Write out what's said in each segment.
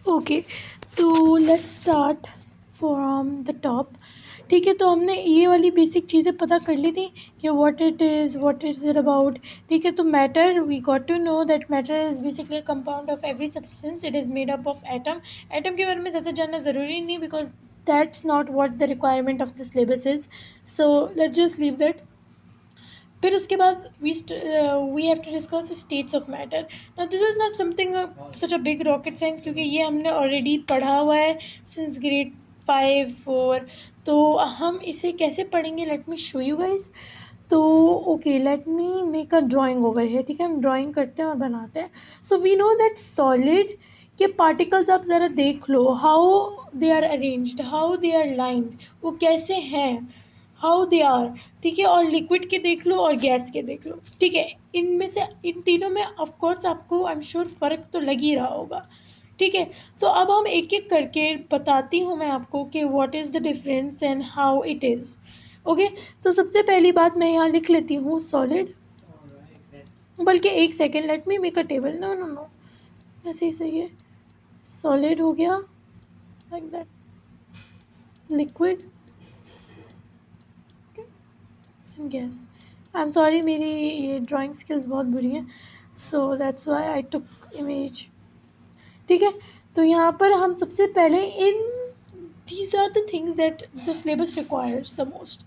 Okay, तो let's start from the top. ठीक है, तो हमने ये वाली बेसिक चीज़ें पता कर ली थी कि व्हाट इज़ इट अबाउट। ठीक है, तो matter, we got to know that matter is basically a compound of every substance, it is made up of atom. Atom के बारे में ज़्यादा जानना ज़रूरी नहीं, because that's not what the requirement of the syllabus is, so let's just leave that. फिर उसके बाद we have to discuss states of matter. Now this is not something such a big rocket science, क्योंकि ये हमने already पढ़ा हुआ है since grade 5 4। तो हम इसे कैसे पढ़ेंगे, let me show you guys. तो okay, let me make a drawing over है। ठीक है, हम ड्राइंग करते हैं और बनाते हैं। So we know that solid के पार्टिकल्स आप ज़रा देख लो, how they are arranged, how they are lined, वो कैसे हैं, हाउ दे आर। ठीक है, और लिक्विड के देख लो और गैस के देख लो। ठीक है, इनमें से इन तीनों में ऑफ कोर्स आपको आई एम श्योर फ़र्क तो लग ही रहा होगा। ठीक है, सो अब हम एक एक करके बताती हूँ मैं आपको कि what is the difference and how it is. Okay, तो सबसे पहली बात मैं यहाँ लिख लेती हूँ सॉलिड, बल्कि एक second, let me make a table. No no no, ऐसे ही सही है। सॉलिड हो गया like that, liquid, gas. I am sorry, मेरी ये ड्राइंग स्किल्स बहुत बुरी हैं, so that's why I took image. ठीक है, तो यहाँ पर हम सबसे पहले इन these are the things that the syllabus requires the most.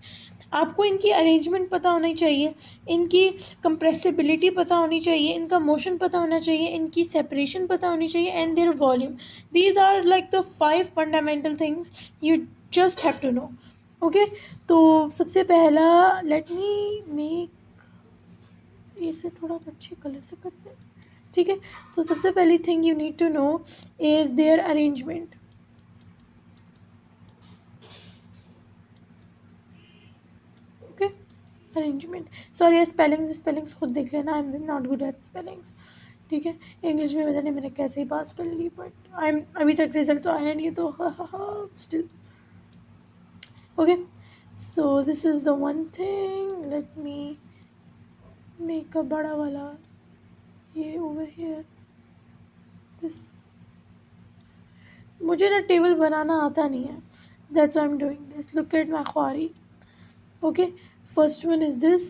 आपको इनकी अरेंजमेंट पता होनी चाहिए, इनकी कंप्रेसिबिलिटी पता होनी चाहिए, इनका मोशन पता होना चाहिए, इनकी सेपरेशन पता होनी चाहिए, and their volume. These are like the 5 fundamental things you just have to know. Okay, तो सबसे पहला, लेट मी मेक इसे थोड़ा अच्छे कलर से करते हैं। ठीक है, तो सबसे पहली thing you need to know is their arrangement. Okay, arrangement, sorry spellings खुद देख लेना, I am not good at spellings. ठीक है, इंग्लिश में पता नहीं मैंने कैसे ही पास कर ली, बट आई एम, अभी तक रिजल्ट तो आया नहीं, तो still okay. So this is the one thing, late me make अ बड़ा वाला ये ओवर हियर, दिस। मुझे ना टेबल बनाना आता नहीं है, that's why I am doing this. Look at my ख्वारी। Okay, first one is this,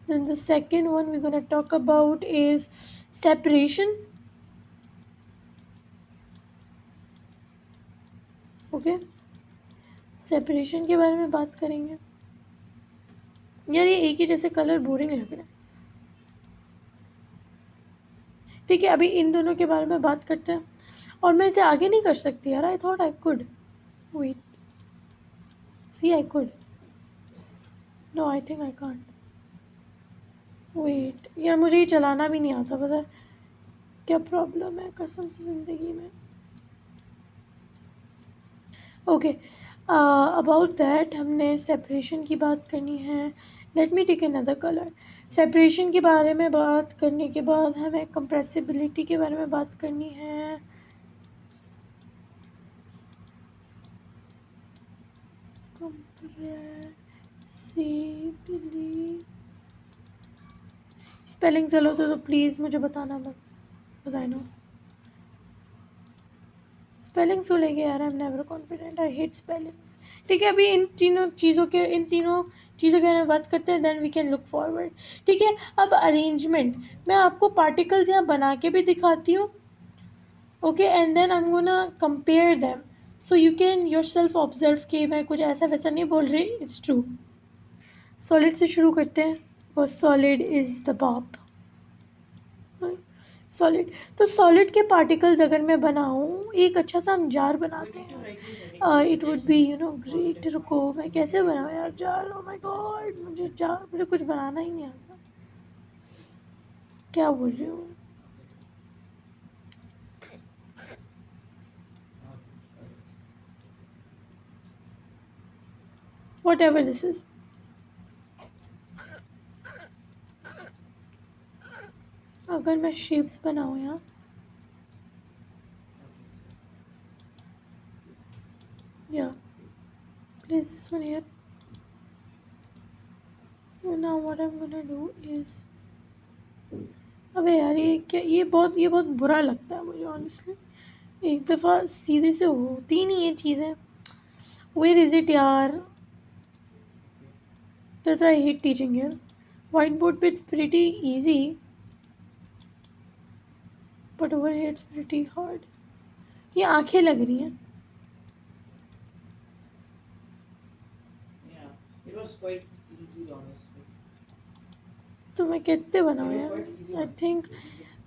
then the second one we're gonna talk about is separation. Okay, separation के बारे में बात करेंगे। यार ये एक ही जैसे कलर बोरिंग लग रहा है। ठीक है, अभी इन दोनों के बारे में बात करते हैं, और मैं इसे आगे नहीं कर सकती यार, I thought I could, wait, see I could, no I think I can't, wait यार, मुझे ये चलाना भी नहीं आता, पता क्या प्रॉब्लम है कसम से ज़िंदगी में। ओके, अबाउट दैट हमने सेपरेशन की बात करनी है। Let me take another colour. Separation के बारे में बात करने के बाद हमें कंप्रेसिबिलिटी के बारे में बात करनी है। स्पेलिंग चलो तो प्लीज़ मुझे बताना मत, बिकॉज आई नो स्पेलिंग्स को लेके यार I am never confident, I hate spellings. ठीक है, अभी इन तीनों चीज़ों के बारे में बात करते हैं, then we can look forward. ठीक है, अब अरेंजमेंट, मैं आपको पार्टिकल्स यहाँ बना के भी दिखाती हूँ। Okay, and then I am gonna compare them, so you can yourself observe कि मैं कुछ ऐसा वैसा नहीं बोल रही, इट्स ट्रू। सॉलिड से शुरू करते हैं, और सॉलिड इज़ द बाप। सॉलिड, तो सॉलिड के पार्टिकल्स अगर मैं बनाऊँ, एक अच्छा सा हम जार बनाते हैं, इट वुड बी ग्रेट। रुको, मैं कैसे बनाऊँ यार जार, ओ माय गॉड, मुझे कुछ बनाना ही नहीं आता, क्या बोल रही हूँ। वट एवर दिस इज, अगर मैं शेप्स बनाऊँ यहाँ, या place this one here, now what I'm gonna do is, अबे यार ये क्या, ये बहुत बुरा लगता है मुझे ऑनेस्टली, एक दफ़ा सीधे से होती नहीं ये चीज़ें. वेयर इज़ इट यार. That's why I hate teaching here. Whiteboard पे it's pretty easy, but over here it's pretty hard. ये आंखें लग रही हैं. Yeah, it was quite easy, honestly. तो मैं कितने बनाऊँ It was यार. quite easy, आई honestly. थिंक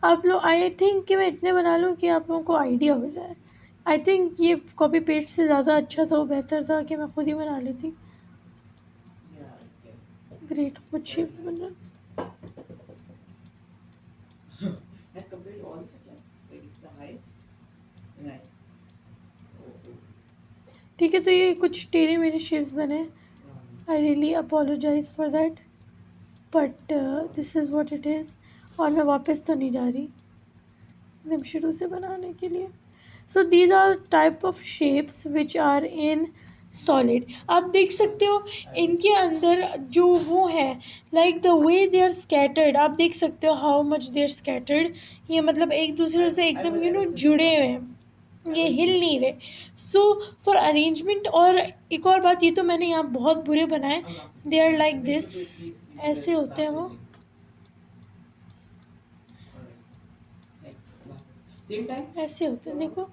आप लोग आई थिंक कि मैं इतने बना लूँ कि आप लोगों को आइडिया हो जाए. आई थिंक ये कॉपी पेस्ट से ज़्यादा अच्छा था, बेहतर था कि मैं खुद ही बना लेती. Yeah, okay. ग्रेट. खुद शेप्स बन रहा. And compared to all the subjects, like it's the highest. Right. Oh, ठीक है, तो ये कुछ टेढ़े मेरे शेप्स बने. oh. I really apologise for that, but this is what it is. और मैं वापस तो नहीं जा रही एकदम शुरू से बनाने के लिए. So these are type of shapes which are in solid. आप देख सकते हो इनके अंदर जो वो है, like the way they are scattered. आप देख सकते हो how much they are scattered. ये मतलब एक दूसरे से एकदम जुड़े हुए हैं, ये हिल नहीं रहे. So for arrangement. और एक और बात, ये तो मैंने यहाँ बहुत बुरे बनाए. They are like this. ऐसे होते हैं वो. Same time? ऐसे होते हैं, देखो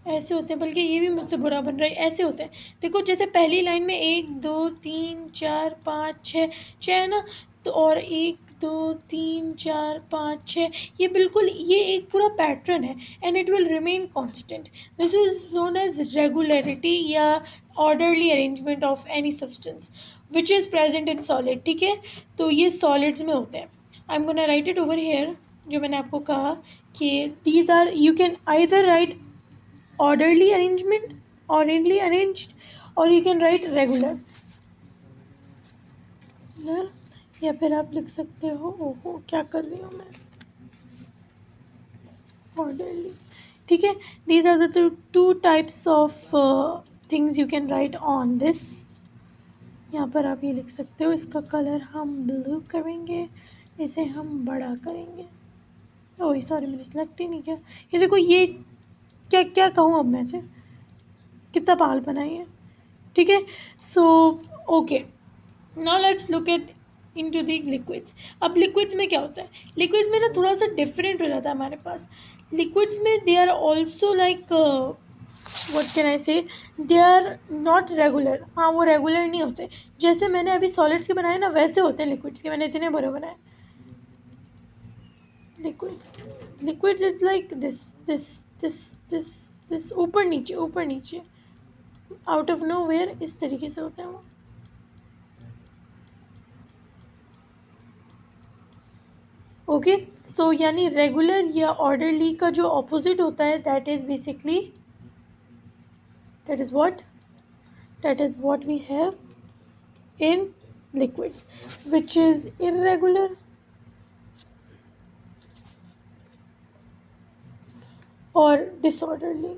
ऐसे होते हैं. बल्कि ये भी मुझसे बुरा बन रहा है. ऐसे होते हैं, देखो जैसे पहली लाइन में 1 2 3 4 5 6 6 है ना. तो और 1 2 3 4 5 6, ये बिल्कुल ये एक पूरा पैटर्न है. And it will remain constant. This is known as regularity या orderly arrangement of any substance which is present in solid. ठीक है, तो ये सॉलिड्स में होते हैं. I am gonna write it over here. जो मैंने आपको कहा कि these are, you can either write orderly arrangement, orderly arranged, or you can write regular. या फिर आप लिख सकते हो, ओहो क्या कर रही हूँ मैं, orderly. ठीक है, these are the two types of things you can write on this. यहाँ पर आप ये लिख सकते हो. इसका कलर हम ब्लू करेंगे, इसे हम बड़ा करेंगे. ओह सॉरी, मैंने सेलेक्ट ही नहीं किया. ये देखो, ये क्या क्या कहूँ अब मैं से, कितना पागल बनाई है. ठीक है. So okay, now let's look at into the liquids. अब लिक्विड्स में क्या होता है, लिक्विड्स में ना थोड़ा सा डिफरेंट हो जाता है हमारे पास. लिक्विड्स में they are also like what can I say, they are not regular. हाँ, वो रेगुलर नहीं होते. जैसे मैंने अभी सॉलिड्स के बनाए ना, वैसे होते हैं लिक्विड्स के. मैंने इतने बुरे बनाए liquids. Liquids is like this this this this this, ऊपर नीचे ऊपर नीचे, आउट ऑफ नो वेयर. इस तरीके से होते हैं वो. ओके, सो यानी रेगुलर या ऑर्डरली का जो ऑपोजिट होता है, that is basically, that is what we have in liquids, which is irregular और डिसऑर्डरली.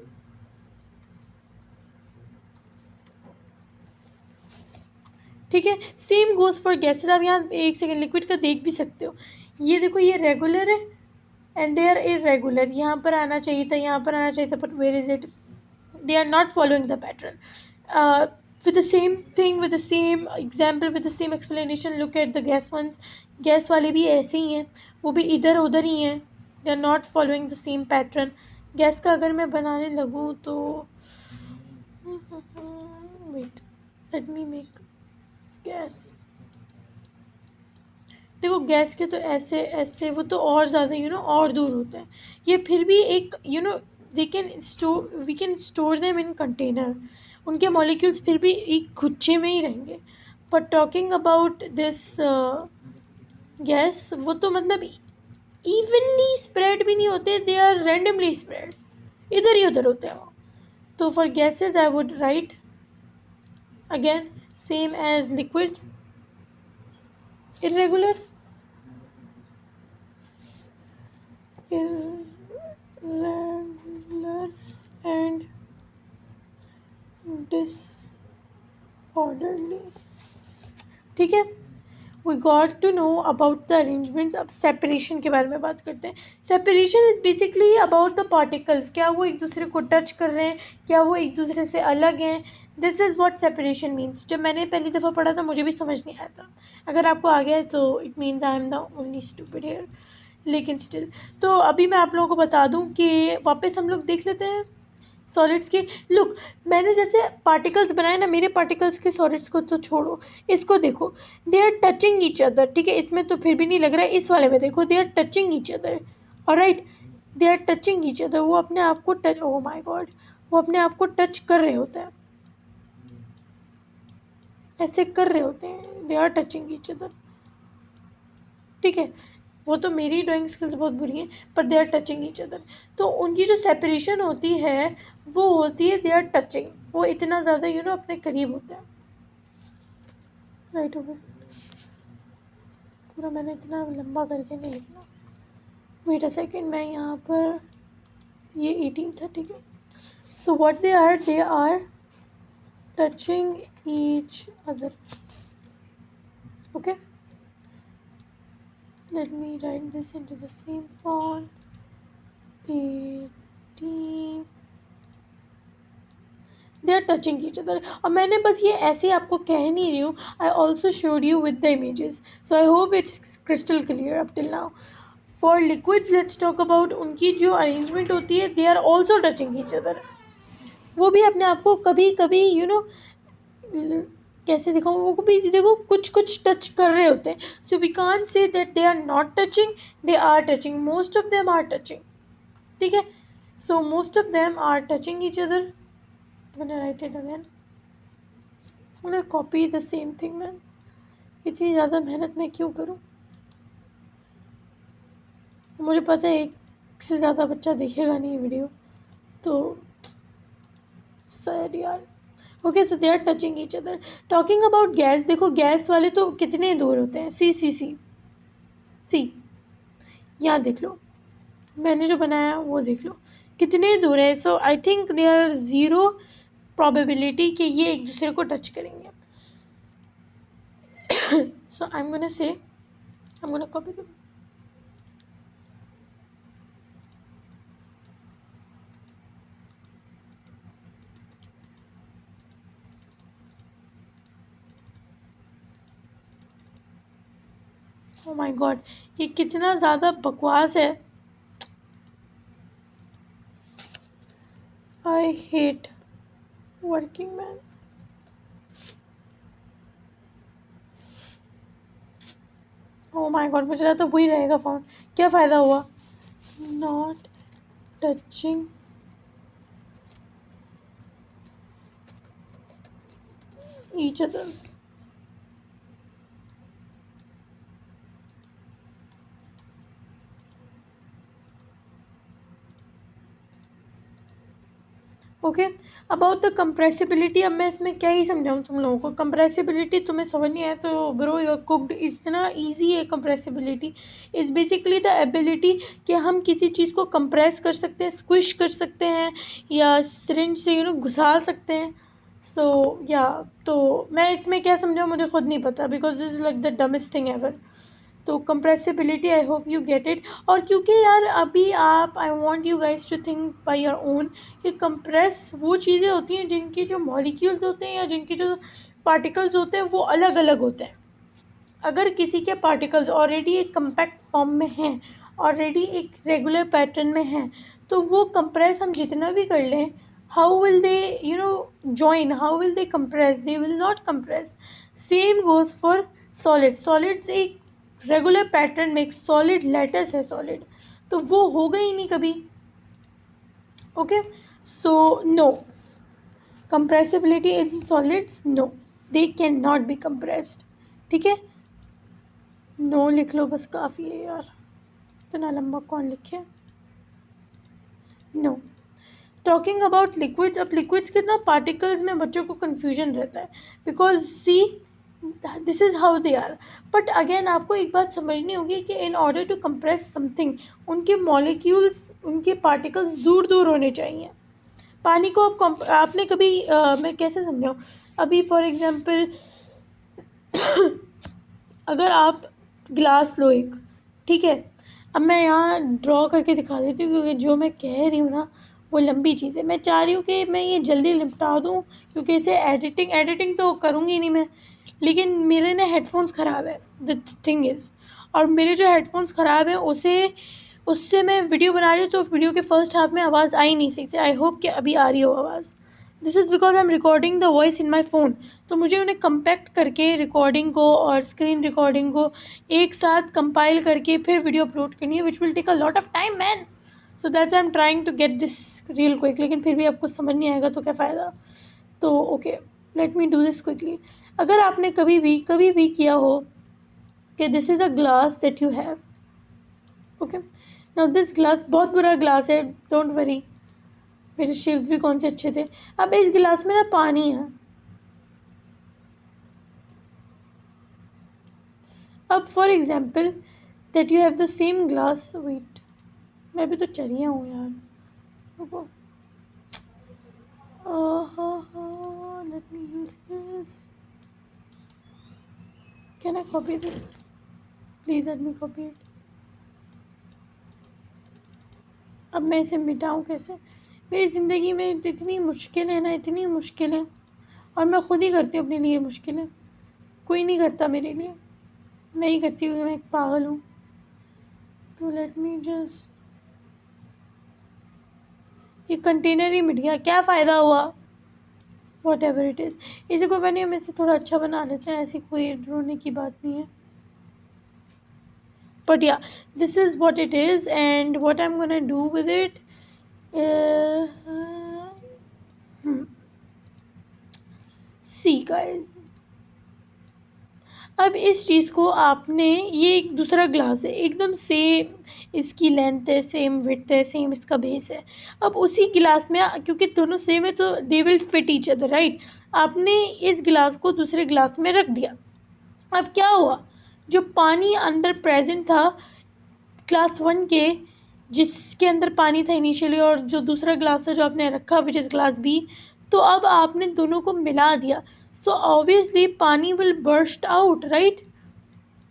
ठीक है, सेम गोज फॉर गैसेज. आप यहाँ एक सेकेंड लिक्विड का देख भी सकते हो. ये देखो, ये रेगुलर है एंड दे आर इरेगुलर. यहाँ पर आना चाहिए था, यहाँ पर आना चाहिए था, but where is it. they are not following the pattern. With the same thing, with the same example, with the same explanation, look at the gas ones. Gas वाले भी ऐसे ही हैं, वो भी इधर उधर ही हैं. they are not following the same pattern. Gas का अगर मैं बनाने लगूँ तो wait, let me make gas. देखो, गैस के तो ऐसे ऐसे, वो तो और ज़्यादा और दूर होते हैं. ये फिर भी एक they can store, we can store them in container. उनके मॉलिक्यूल्स फिर भी एक गुच्छे में ही रहेंगे. But talking about this gas, वो तो मतलब इवनली स्प्रेड भी नहीं होते. दे आर रैंडमली स्प्रेड, इधर ही उधर होते हैं वो. तो for gases I would write again same as liquids, irregular, irregular and disorderly. ठीक है, we got to know about the arrangements. अब सेपरेशन के बारे में बात करते हैं. Separation is basically about the particles. क्या वो एक दूसरे को टच कर रहे हैं, क्या वो एक दूसरे से अलग हैं. This is what separation means. जब मैंने पहली दफ़ा पढ़ा था मुझे भी समझ नहीं आया था. अगर आपको आ गया है तो it means I am the only stupid here. लेकिन स्टिल, तो अभी मैं आप लोगों को बता दूं कि वापस हम लोग देख लेते हैं सॉलिड्स के. लुक, मैंने जैसे पार्टिकल्स बनाए ना, मेरे पार्टिकल्स के सॉलिड्स को तो छोड़ो, इसको देखो, they are touching each other. ठीक है, इसमें तो फिर भी नहीं लग रहा है. इस वाले में देखो, they are touching each other. Alright, they are touching each other. वो अपने आप को टच, ओह माय गॉड, वो अपने आप को टच कर रहे होते हैं, ऐसे कर रहे होते हैं. They are touching each other. ठीक है, वो तो मेरी ड्राइंग स्किल्स बहुत बुरी हैं, पर they are touching each other. तो उनकी जो सेपरेशन होती है वो होती है दे आर टचिंग. वो इतना ज़्यादा अपने करीब होते हैं. राइट हो गया. पूरा मैंने इतना लंबा करके नहीं लिखना. वेट अ सेकेंड, मैं यहाँ पर, ये 18 था. ठीक है, so what they are touching each other. Okay, let me write this into the same font. 18. they are touching each other. और मैंने बस ये ऐसे आपको कह नहीं रही हूँ, I also showed you with the images, so I hope it's crystal clear up till now. For liquids, let's talk about उनकी जो arrangement होती है, they are also touching each other. वो भी अपने आप को कभी कभी कैसे दिखाऊँ, वो भी देखो कुछ कुछ टच कर रहे होते हैं. So we can't say that they are not touching, they are touching. Most of them are touching. ठीक है, so most of them are touching each other. मैंने राइट इट अगेन, मैंने copy the same thing. Man, इतनी ज़्यादा मेहनत मैं क्यों करूँ. मुझे पता है एक से ज़्यादा बच्चा देखेगा नहीं वीडियो, तो सैड यार. Okay, so they are touching each other. Talking about gas, देखो गैस वाले तो कितने दूर होते हैं. सी यहाँ देख लो, मैंने जो बनाया वो देख लो कितने दूर है. So I think they are zero probability कि ये एक दूसरे को टच करेंगे. सो आई am gonna say, I am gonna copy them. Oh my God, ये कितना ज़्यादा बकवास है. I hate working man. Oh my God, मुझे लगा तो वही रहेगा फ़ोन. क्या फ़ायदा हुआ. Not touching each other. Okay, about the compressibility. अब मैं इसमें क्या ही समझाऊँ तुम लोगों को. कंप्रेसिबिलिटी तुम्हें समझ नहीं आया तो ब्रो यू आर कुक्ड. इतना ईजी है. Compressibility is basically the ability कि हम किसी चीज़ को कंप्रेस कर सकते हैं, स्क्विश कर सकते हैं, या सिरिंज से घुसा सकते हैं. सो या तो मैं इसमें क्या समझाऊँ मुझे खुद नहीं पता, because this is like the dumbest thing ever. तो compressibility, I hope you get it. और क्योंकि यार अभी आप, I want you guys to think by your own कि कंप्रेस वो चीज़ें होती हैं जिनकी जो मॉलिक्यूल्स होते हैं या जिनकी जो पार्टिकल्स होते हैं वो अलग अलग होते हैं. अगर किसी के पार्टिकल्स ऑलरेडी एक कम्पैक्ट फॉर्म में हैं, ऑलरेडी एक रेगुलर पैटर्न में हैं, तो वो कंप्रेस हम जितना भी कर लें, how will they join, how will they compress, they will not compress. Same goes for solid. Solids एक रेगुलर पैटर्न में एक सॉलिड लैटिस है सॉलिड, तो वो होगा ही नहीं कभी. Okay, so no compressibility in solids, no, they can not be compressed. ठीक है, नो लिख लो बस, काफ़ी है यार, इतना लंबा कौन लिखे. नो. Talking about liquid. अब लिक्विड्स के ना पार्टिकल्स में बच्चों को कन्फ्यूजन रहता है, because see this is how they are. But again आपको एक बात समझनी होगी कि in order to compress something, उनके मॉलिक्यूल्स, उनके पार्टिकल्स दूर दूर होने चाहिए. पानी को आपने कभी मैं कैसे समझाऊँ. अभी फॉर एग्जांपल अगर आप ग्लास लो एक, ठीक है, अब मैं यहाँ ड्रॉ करके दिखा देती हूँ क्योंकि जो मैं कह रही हूँ ना वो लंबी चीज़ है। मैं चाह रही हूँ कि मैं ये जल्दी निपटा दूँ क्योंकि इसे एडिटिंग तो करूँगी नहीं मैं, लेकिन मेरे ना हेडफोन्स ख़राब है, द थिंग इज़, और मेरे जो हेडफोन्स ख़राब हैं उससे मैं वीडियो बना रही हूँ तो वीडियो के फर्स्ट हाफ में आवाज़ आई नहीं सही से। आई होप कि अभी आ रही हो आवाज़। This is because I am recording the voice in my phone, तो मुझे उन्हें कंपैक्ट करके रिकॉर्डिंग को और स्क्रीन रिकॉर्डिंग को एक साथ कंपाइल करके फिर वीडियो अपलोड करनी है, which will take a lot of time man. So that's I am trying to get this real quick, लेकिन फिर भी आपको समझ नहीं आएगा तो क्या फ़ायदा। तो okay, let me do this quickly. अगर आपने कभी भी किया हो कि this is a glass that you have, okay, now this glass बहुत बुरा ग्लास है, डोंट वरी, मेरे शेप्स भी कौन से अच्छे थे। अब इस गिलास में ना पानी है। अब for example that you have the same glass, wait, मैं भी तो चरिया हूँ यार, रुको, let me use this, can I copy this, please let me copy it. अब मैं इसे मिटाऊँ कैसे? मेरी ज़िंदगी में इतनी मुश्किल है ना, इतनी मुश्किल है, और मैं खुद ही करती हूँ अपने लिए मुश्किलें, कोई नहीं करता मेरे लिए, मैं ही करती हूँ कि मैं एक पागल हूँ। तो लेट मी जस्ट, ये कंटेनर ही मिट गया, क्या फ़ायदा हुआ? वॉट एवर इट इज़, इसी को बने हम इसे थोड़ा अच्छा बना लेते हैं, ऐसी कोई रोने की बात नहीं है। बट या this is what it is and what I am gonna do with it. See guys, अब इस चीज़ को आपने, ये एक दूसरा ग्लास है, एकदम सेम इसकी लेंथ है, सेम विड्थ है, सेम इसका बेस है। अब उसी गिलास में, क्योंकि दोनों सेम है तो they will fit each other, right. आपने इस गिलास को दूसरे गिलास में रख दिया, अब क्या हुआ, जो पानी अंदर प्रेजेंट था ग्लास 1 के, जिसके अंदर पानी था इनिशियली, और जो दूसरा ग्लास था जो आपने रखा विच इज़ ग्लास बी, तो अब आपने दोनों को मिला दिया, सो ऑब्वियसली पानी विल बर्स्ट आउट, राइट।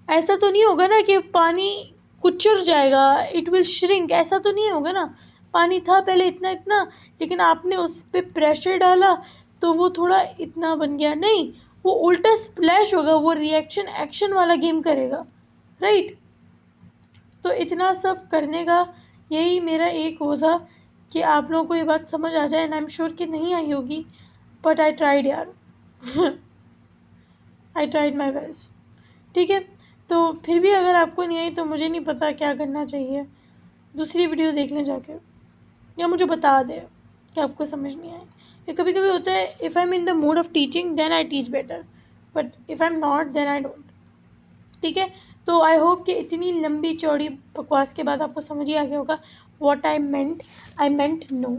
ऐसा तो नहीं होगा ना कि पानी कुचर जाएगा, इट विल श्रिंक, ऐसा तो नहीं होगा ना। पानी था पहले इतना इतना, लेकिन आपने उस पर प्रेशर डाला तो वो थोड़ा इतना बन गया, नहीं, वो उल्टा स्प्लैश होगा, वो रिएक्शन एक्शन वाला गेम करेगा, राइट। तो इतना सब करने का यही मेरा एक वो था कि आप लोगों को ये बात समझ आ जाए, एंड आई एम श्योर कि नहीं आई होगी, बट आई ट्राइड यार आई ट्राइड माई बेस्ट, ठीक है। तो फिर भी अगर आपको नहीं आई तो मुझे नहीं पता क्या करना चाहिए, दूसरी वीडियो देख लें जाके, या मुझे बता दें कि आपको समझ नहीं आए। या कभी कभी होता है, if I am in the mood of teaching then I teach better, but if I am not then I don't, ठीक है। तो आई होप कि इतनी लंबी चौड़ी बकवास के बाद आपको समझ ही आ गया होगा what I meant no,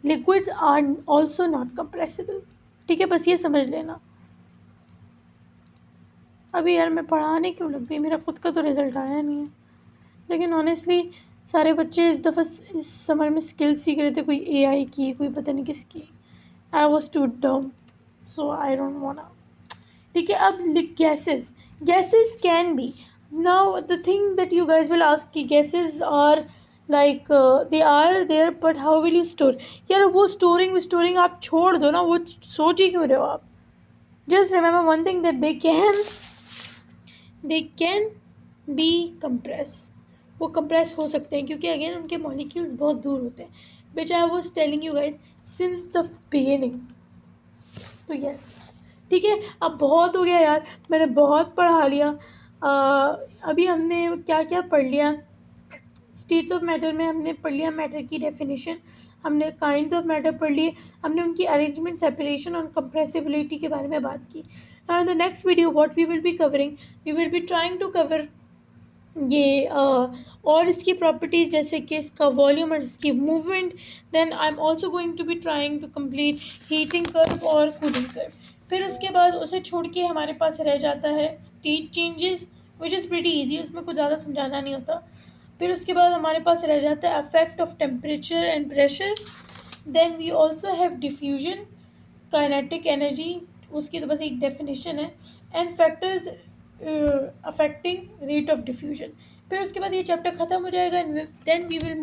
liquids are also not compressible, ठीक है, बस ये समझ लेना। अभी यार मैं पढ़ाने क्यों लग गई, मेरा खुद का तो रिज़ल्ट आया नहीं है, लेकिन ऑनेस्टली सारे बच्चे इस दफ़ा इस समर में स्किल सीख रहे थे, कोई AI की, कोई पता नहीं किसकी। आई वॉज टू डम, सो आई डोंट वांट, ठीक है। अब gases can be, now the thing that you guys will ask कि gases are like they are there, but how will you store? यार वो स्टोरिंग आप छोड़ दो ना, वो सोच ही क्यों रहे हो आप। Just remember one thing, that they can be compress, वो कंप्रेस हो सकते हैं क्योंकि अगेन उनके मॉलिक्यूल्स बहुत दूर होते हैं, which I was telling you guys since the beginning. तो यस, ठीक है, अब बहुत हो गया यार, मैंने बहुत पढ़ा लिया। अभी हमने क्या क्या पढ़ लिया, स्टेट्स ऑफ मैटर में हमने पढ़ लिया मैटर की डेफिनेशन, हमने काइंड्स ऑफ मैटर पढ़ लिए, हमने उनकी अरेंजमेंट, सेपरेशन और कंप्रेसिबिलिटी के बारे में बात की। Now in the next video what we will be covering, we will be trying to cover ये और इसकी प्रॉपर्टीज़, जैसे कि इसका वॉल्यूम और इसकी movement. Then I am also going to be trying to complete heating curve और cooling curve. फिर उसके बाद उसे छोड़ के हमारे पास रह जाता है state changes, which is pretty easy, उसमें कुछ ज़्यादा समझाना नहीं होता। फिर उसके बाद हमारे पास रह जाता है affect of temperature and pressure. Then we also have diffusion, kinetic energy, उसकी तो बस एक डेफिनेशन है, and factors affecting rate of diffusion. फिर उसके बाद ये चैप्टर ख़त्म हो जाएगा, देन वी विल